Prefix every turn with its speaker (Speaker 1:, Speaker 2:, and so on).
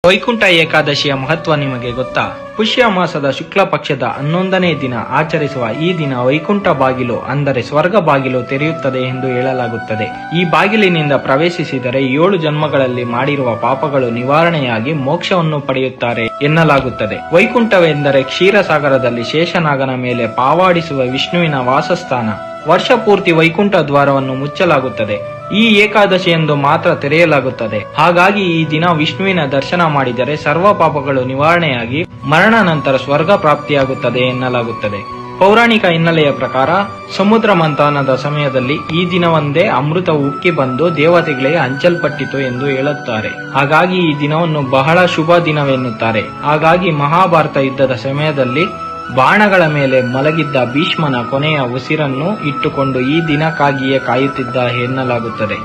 Speaker 1: ವೈಕುಂಠ ಏಕಾದಶಿಯ ಮಹತ್ವ ನಿಮಗೆ ಗೊತ್ತಾ? ಪುಷ್ಯ ಮಾಸದ ಶುಕ್ಲ ಪಕ್ಷದ 11ನೇ ದಿನ ಆಚರಿಸುವ ಈ ದಿನ ವೈಕುಂಠ ಬಾಗಿಲು ಅಂದರೆ ಸ್ವರ್ಗ ಬಾಗಿಲು ತೆರೆಯುತ್ತದೆ ಎಂದು ಹೇಳಲಾಗುತ್ತದೆ. ಈ ಬಾಗಿಲಿನಿಂದ ಪ್ರವೇಶಿಸಿದರೆ 7 ಜನ್ಮಗಳಲ್ಲಿ ಮಾಡಿರುವ ಪಾಪಗಳು ನಿವಾರಣೆಯಾಗಿ ಮೋಕ್ಷವನ್ನು ಪಡೆಯುತ್ತಾರೆ ಎನ್ನಲಾಗುತ್ತದೆ. ವೈಕುಂಠವೆಂದರೆ ಕ್ಷೀರಸಾಗರದಲ್ಲಿ ಶೇಷನಾಗನ ಮೇಲೆ ಪಾವಾಡಿಸುವ ವಿಷ್ಣುವಿನ ವಾಸಸ್ಥಾನ. ವರ್ಷ ಪೂರ್ತಿ ವೈಕುಂಠ ದ್ವಾರವನ್ನು ಮುಚ್ಚಲಾಗುತ್ತದೆ. ಈ ಏಕಾದಶಿಯಂದು ಮಾತ್ರ ತೆರೆಯಲಾಗುತ್ತದೆ. ಹಾಗಾಗಿ ಈ ದಿನ ವಿಷ್ಣುವಿನ ದರ್ಶನ ಮಾಡಿದರೆ ಸರ್ವ ಪಾಪಗಳು ನಿವಾರಣೆಯಾಗಿ ಮರಣ ನಂತರ ಸ್ವರ್ಗ ಪ್ರಾಪ್ತಿಯಾಗುತ್ತದೆ ಎನ್ನಲಾಗುತ್ತದೆ. ಪೌರಾಣಿಕ ಹಿನ್ನೆಲೆಯ ಪ್ರಕಾರ ಸಮುದ್ರ ಮಂಥನದ ಸಮಯದಲ್ಲಿ ಈ ದಿನವೊಂದೇ ಅಮೃತ ಉಕ್ಕಿ ಬಂದು ದೇವತೆಗಳಿಗೆ ಹಂಚಲ್ಪಟ್ಟಿತು ಎಂದು ಹೇಳುತ್ತಾರೆ. ಹಾಗಾಗಿ ಈ ದಿನವನ್ನು ಬಹಳ ಶುಭ ದಿನವೆನ್ನುತ್ತಾರೆ. ಹಾಗಾಗಿ ಮಹಾಭಾರತ ಯುದ್ಧದ ಸಮಯದಲ್ಲಿ ಬಾಣಗಳ ಮೇಲೆ ಮಲಗಿದ್ದ ಭೀಷ್ಮನ ಕೊನೆಯ ಉಸಿರನ್ನು ಇಟ್ಟುಕೊಂಡು ಈ ದಿನಕ್ಕಾಗಿಯೇ ಕಾಯುತ್ತಿದ್ದ ಎನ್ನಲಾಗುತ್ತದೆ.